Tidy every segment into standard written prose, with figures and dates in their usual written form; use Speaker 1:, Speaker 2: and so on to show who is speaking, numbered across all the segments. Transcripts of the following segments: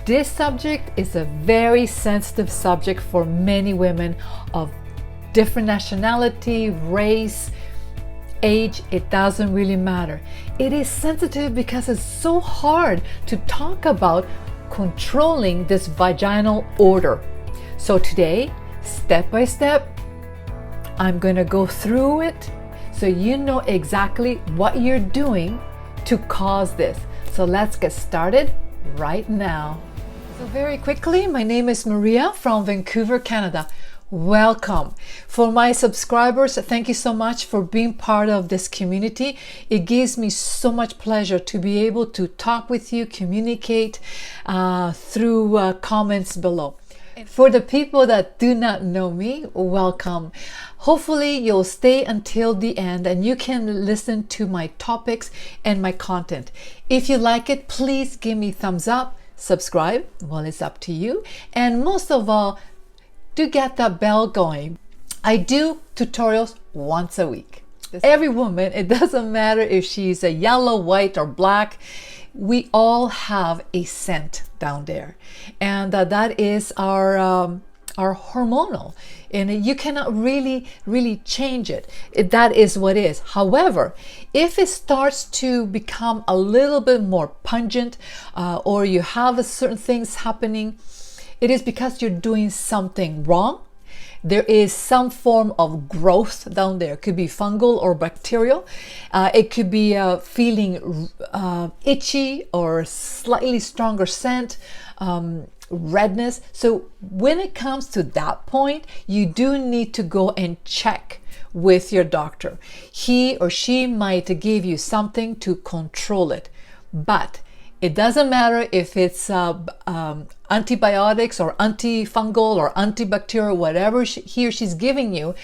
Speaker 1: This subject is a very sensitive subject for many women of different nationality, race, age. It doesn't really matter. It is sensitive because it's so hard to talk about controlling this vaginal odor. So today, step by step, I'm going to go through it so you know exactly what you're doing to cause this. So let's get started right now. So very quickly, my name is Maria from Vancouver, Canada. Welcome. For my subscribers, thank you so much for being part of this community. It gives me so much pleasure to be able to talk with you, communicate through comments below. For the people that do not know me, welcome. Hopefully you'll stay until the end and you can listen to my topics and my content. If you like it, please give me thumbs up, subscribe, well, it's up to you. And most of all, do get that bell going. I do tutorials once a week. Every woman, it doesn't matter if she's a yellow, white, or black, we all have a scent down there, and that is our hormonal, and you cannot really change it. That is what is. However, if it starts to become a little bit more pungent, or you have certain things happening, it is because you're doing something wrong. There is some form of growth down there. It could be fungal or bacterial. It could be feeling itchy or slightly stronger scent, redness. So when it comes to that point, you do need to go and check with your doctor. He or she might give you something to control it, but it doesn't matter if it's antibiotics or antifungal or antibacterial, whatever he or she's giving you,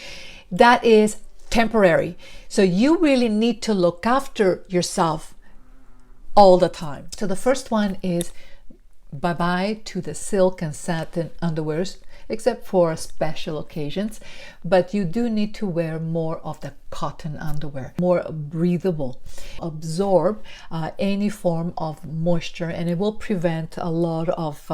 Speaker 1: that is temporary. So you really need to look after yourself all the time. So the first one is bye-bye to the silk and satin underwears, except for special occasions. But you do need to wear more of the cotton underwear, more breathable, absorb any form of moisture, and it will prevent a lot of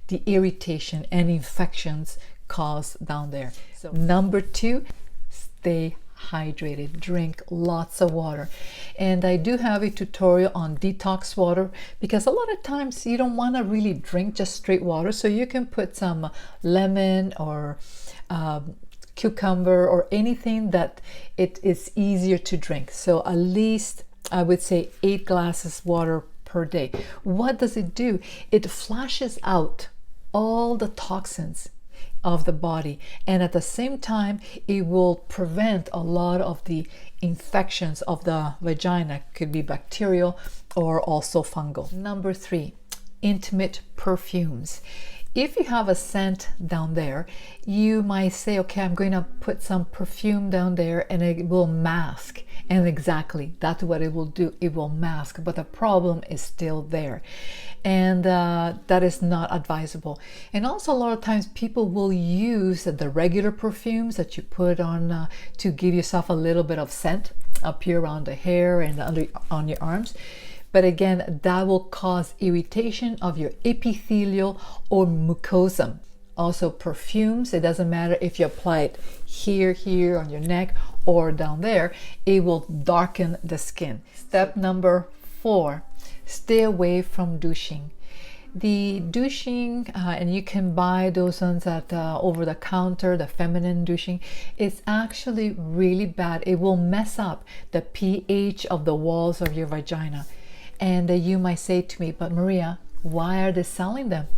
Speaker 1: the irritation and infections caused down there. So number 2, stay hydrated. Drink lots of water, and I do have a tutorial on detox water, because a lot of times you don't want to really drink just straight water, so you can put some lemon or cucumber or anything that it is easier to drink. So at least I would say 8 glasses water per day. What does it do? It flushes out all the toxins of the body, and at the same time it will prevent a lot of the infections of the vagina. Could be bacterial or also fungal. Number 3, intimate perfumes. If you have a scent down there, you might say, okay, I'm going to put some perfume down there and it will mask. And exactly, that's what it will do. It will mask, but the problem is still there. And that is not advisable. And also a lot of times people will use the regular perfumes that you put on to give yourself a little bit of scent up here around the hair and on your arms. But again, that will cause irritation of your epithelial or mucosa. Also perfumes, it doesn't matter if you apply it here on your neck or down there, it will darken the skin. Step number 4, stay away from douching. The douching, and you can buy those ones at over the counter, the feminine douching, is actually really bad. It will mess up the pH of the walls of your vagina. And you might say to me, but Maria, why are they selling them?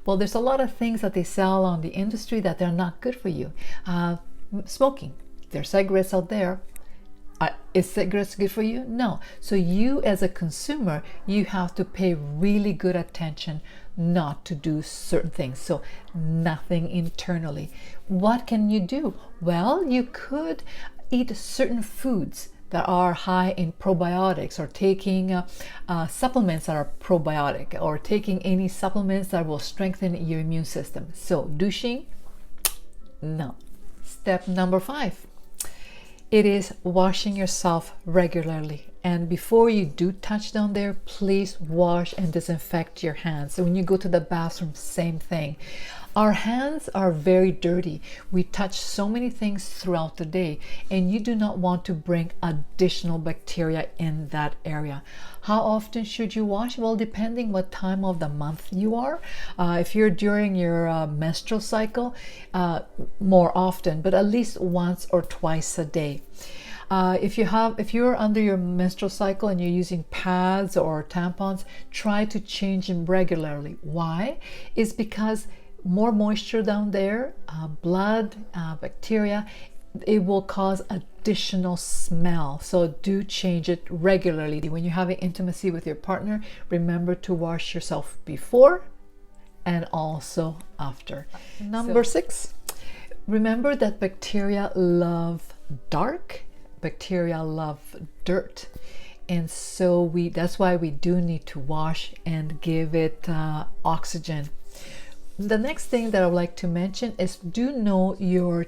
Speaker 1: Well, there's a lot of things that they sell on the industry that they're not good for you. Smoking, there's cigarettes out there. Is cigarettes good for you? No. So you as a consumer, you have to pay really good attention not to do certain things. So nothing internally. What can you do? Well, you could eat certain foods that are high in probiotics, or taking supplements that are probiotic, or taking any supplements that will strengthen your immune system. So douching, no. Step number 5, it is washing yourself regularly. And before you do touch down there, please wash and disinfect your hands. So when you go to the bathroom, same thing. Our hands are very dirty. We touch so many things throughout the day, and you do not want to bring additional bacteria in that area. How often should you wash? Well, depending what time of the month you are. If you're during your menstrual cycle, more often, but at least once or twice a day. If you're under your menstrual cycle and you're using pads or tampons, try to change them regularly. Why? It's because more moisture down there, blood, bacteria, it will cause additional smell. So do change it regularly. When you're having intimacy with your partner, remember to wash yourself before and also after. Number 6, remember that bacteria love dark. Bacteria love dirt, and so that's why we do need to wash and give it oxygen. The next thing that I would like to mention is do know your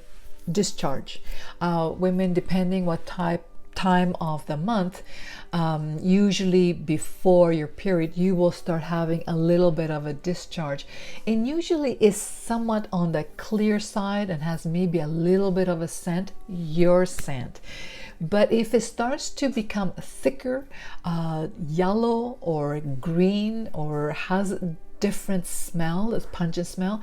Speaker 1: discharge. Women, depending what time of the month, usually before your period, you will start having a little bit of a discharge, and usually is somewhat on the clear side and has maybe a little bit of a scent, your scent. But if it starts to become thicker, yellow or green, or has a different smell, a pungent smell,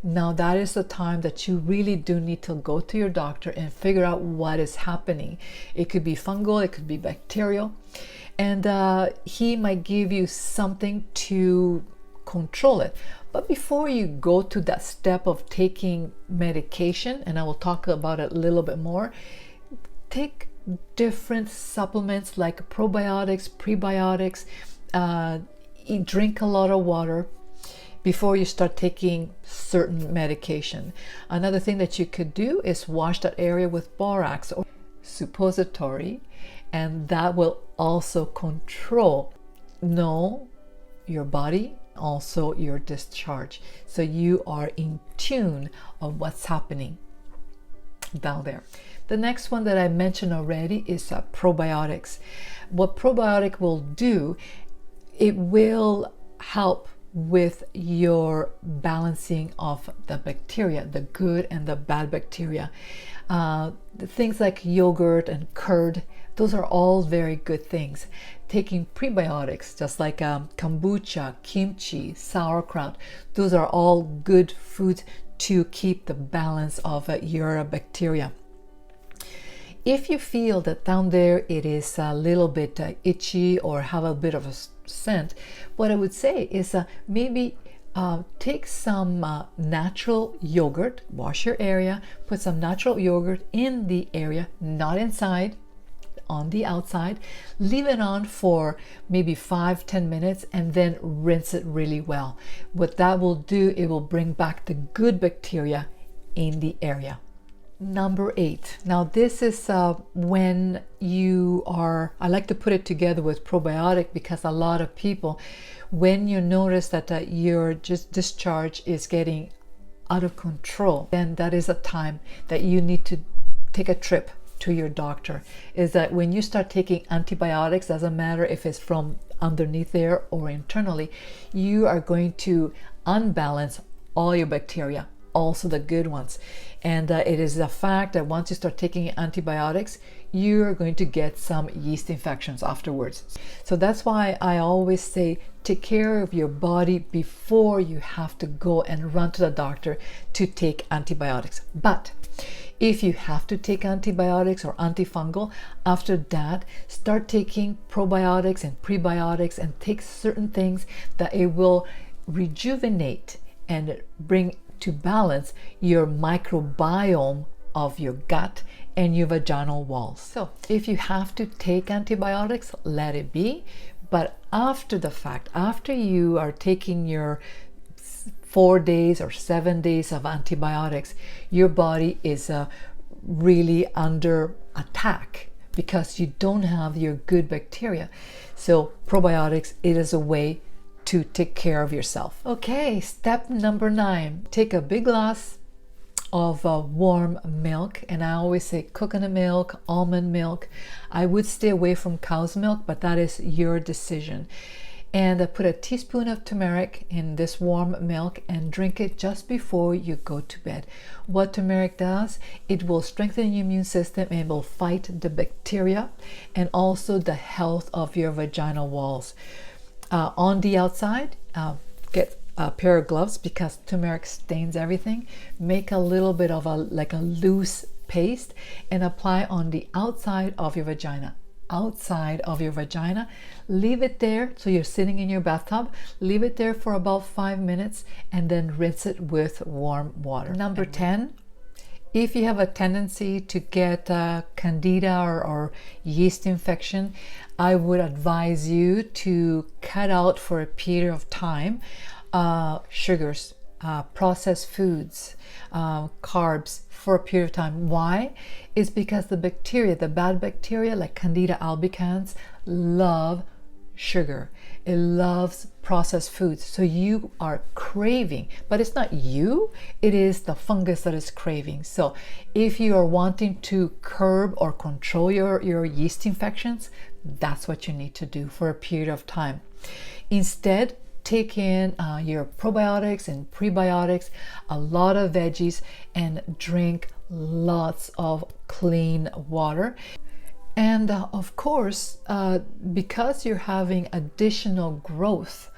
Speaker 1: now that is the time that you really do need to go to your doctor and figure out what is happening. It could be fungal, it could be bacterial, and he might give you something to control it. But before you go to that step of taking medication, and I will talk about it a little bit more, take different supplements like probiotics, prebiotics, drink a lot of water before you start taking certain medication. Another thing that you could do is wash that area with borax or suppository, and that will also control your body, also your discharge, so you are in tune of what's happening down there. The next one that I mentioned already is probiotics. What probiotic will do, it will help with your balancing of the bacteria, the good and the bad bacteria. Things like yogurt and curd, those are all very good things. Taking prebiotics, just like kombucha, kimchi, sauerkraut, those are all good foods to keep the balance of your bacteria. If you feel that down there it is a little bit itchy or have a bit of a scent, what I would say is maybe take some natural yogurt, wash your area, put some natural yogurt in the area, not inside, on the outside, leave it on for maybe 5-10 minutes, and then rinse it really well. What that will do, it will bring back the good bacteria in the area. Number 8. Now this is when you are, I like to put it together with probiotic, because a lot of people, when you notice that your discharge is getting out of control, then that is a time that you need to take a trip to your doctor. Is that when you start taking antibiotics, doesn't matter if it's from underneath there or internally, you are going to unbalance all your bacteria, also the good ones. And it is a fact that once you start taking antibiotics, you are going to get some yeast infections afterwards. So that's why I always say take care of your body before you have to go and run to the doctor to take antibiotics. But if you have to take antibiotics or antifungal, after that, start taking probiotics and prebiotics, and take certain things that it will rejuvenate and bring to balance your microbiome of your gut and your vaginal walls. So if you have to take antibiotics, let it be. But after the fact, after you are taking your 4 days or 7 days of antibiotics, your body is really under attack because you don't have your good bacteria. So probiotics, it is a way to take care of yourself. Okay, step number 9. Take a big glass of warm milk, and I always say coconut milk, almond milk. I would stay away from cow's milk, but that is your decision. And put a teaspoon of turmeric in this warm milk and drink it just before you go to bed. What turmeric does, it will strengthen your immune system and will fight the bacteria and also the health of your vaginal walls. On the outside, get a pair of gloves because turmeric stains everything. Make a little bit of a loose paste and apply on the outside of your vagina. Outside of your vagina, leave it there. So you're sitting in your bathtub, leave it there for about 5 minutes and then rinse it with warm water. Number 10, if you have a tendency to get candida or yeast infection, I would advise you to cut out for a period of time sugars, processed foods, carbs for a period of time. Why? It's because the bacteria, the bad bacteria like Candida albicans, love sugar. It loves processed foods. So you are craving, but it's not you, it is the fungus that is craving. So if you are wanting to curb or control your yeast infections, that's what you need to do for a period of time. Instead, take in your probiotics and prebiotics, a lot of veggies, and drink lots of clean water. And of course, because you're having additional growth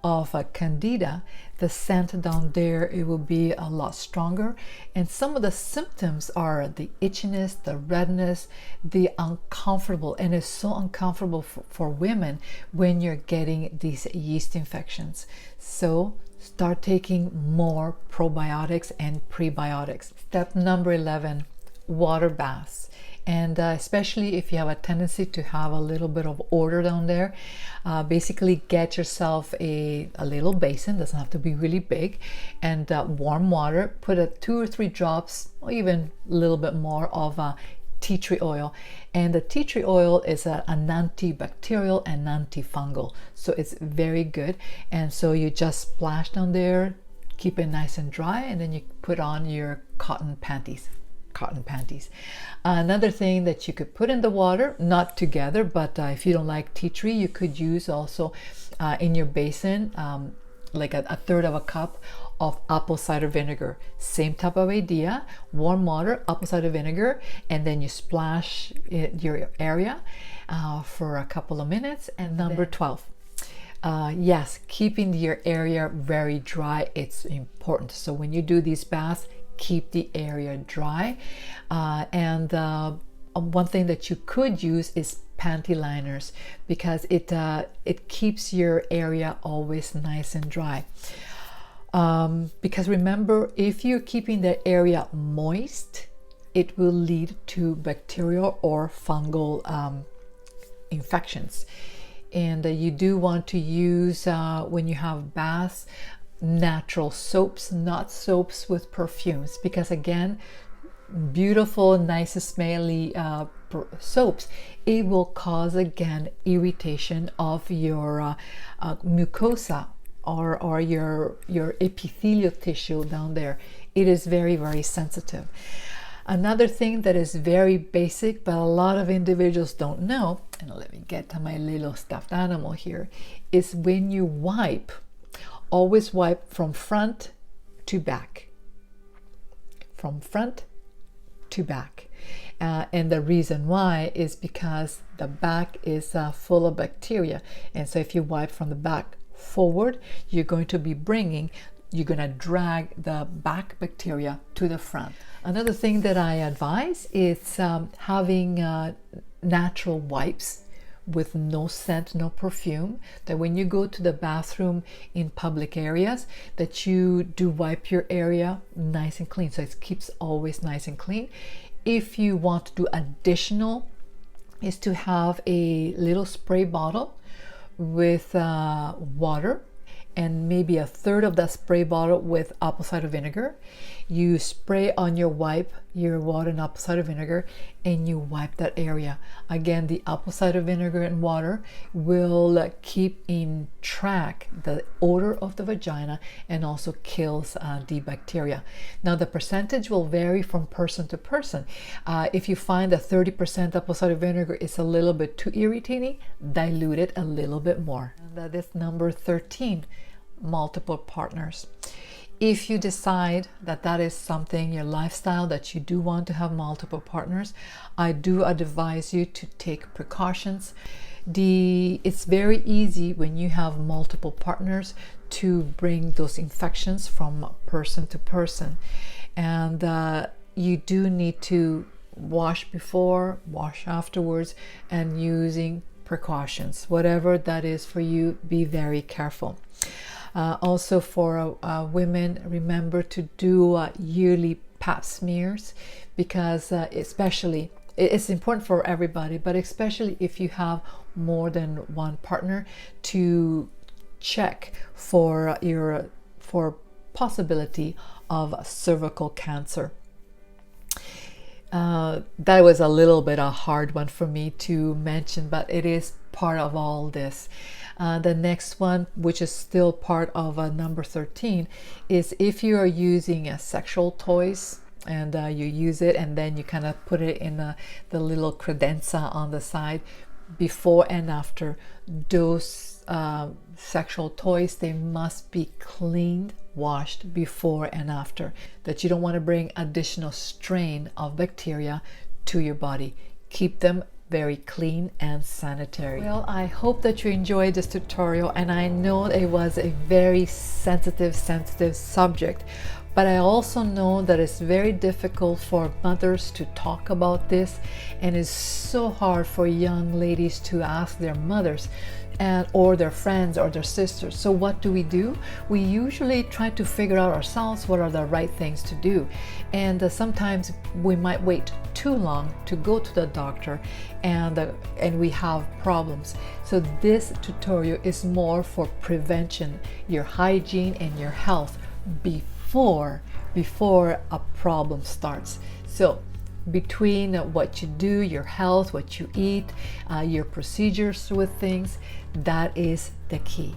Speaker 1: of Candida, the scent down there, it will be a lot stronger. And some of the symptoms are the itchiness, the redness, the uncomfortable, and it's so uncomfortable for women when you're getting these yeast infections. So start taking more probiotics and prebiotics. Step number 11, water baths. And especially if you have a tendency to have a little bit of odor down there, basically get yourself a little basin, doesn't have to be really big, and warm water, put 2 or 3 drops or even a little bit more of tea tree oil. And the tea tree oil is an antibacterial and antifungal, so it's very good. And so you just splash down there, keep it nice and dry, and then you put on your cotton panties. Another thing that you could put in the water, not together, but if you don't like tea tree, you could use also in your basin like a third of a cup of apple cider vinegar. Same type of idea, warm water, apple cider vinegar, and then you splash your area for a couple of minutes. And number 12, yes, keeping your area very dry, it's important. So when you do these baths, keep the area dry. And one thing that you could use is panty liners, because it keeps your area always nice and dry. Because remember, if you're keeping the area moist, it will lead to bacterial or fungal infections. And you do want to use, when you have baths, natural soaps, not soaps with perfumes, because again, beautiful, nice smelly soaps, it will cause again irritation of your mucosa or your epithelial tissue down there. It is very, very sensitive. Another thing that is very basic, but a lot of individuals don't know, and let me get to my little stuffed animal here, is when you wipe, always wipe from front to back. From front to back. And the reason why is because the back is full of bacteria. And so if you wipe from the back forward, you're going to drag the back bacteria to the front. Another thing that I advise is having natural wipes with no scent, no perfume, that when you go to the bathroom in public areas, that you do wipe your area nice and clean, so it keeps always nice and clean. If you want to do additional, is to have a little spray bottle with water and maybe a third of that spray bottle with apple cider vinegar. You spray on your wipe, your water and apple cider vinegar, and you wipe that area. Again, the apple cider vinegar and water will keep in track the odor of the vagina and also kills the bacteria. Now, the percentage will vary from person to person. If you find that 30% apple cider vinegar is a little bit too irritating, dilute it a little bit more. And that is number 13, multiple partners. If you decide that that is something, your lifestyle, that you do want to have multiple partners, I do advise you to take precautions. It's very easy when you have multiple partners to bring those infections from person to person. And you do need to wash before, wash afterwards, and using precautions. Whatever that is for you, be very careful. Also for women, remember to do yearly pap smears, because especially, it's important for everybody, but especially if you have more than one partner, to check for possibility of cervical cancer. That was a little bit a hard one for me to mention, but it is part of all this. The next one, which is still part of number 13, is if you are using sexual toys and you use it and then you kind of put it in the little credenza on the side, before and after, those sexual toys, they must be cleaned, washed before and after, that you don't want to bring additional strain of bacteria to your body. Keep them very clean and sanitary. Well, I hope that you enjoyed this tutorial, and I know it was a very sensitive subject, but I also know that it's very difficult for mothers to talk about this, and it's so hard for young ladies to ask their mothers or their friends or their sisters. So what do? We usually try to figure out ourselves what are the right things to do, and sometimes we might wait too long to go to the doctor, and we have problems. So this tutorial is more for prevention, your hygiene and your health before a problem starts. So between what you do, your health, what you eat, your procedures with things, that is the key.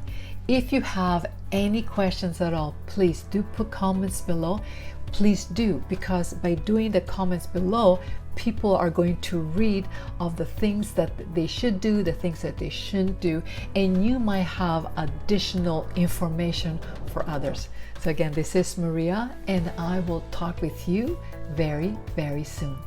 Speaker 1: If you have any questions at all, please do put comments below. Please do, because by doing the comments below, people are going to read of the things that they should do, the things that they shouldn't do, and you might have additional information for others. So again, this is Maria, and I will talk with you very, very soon.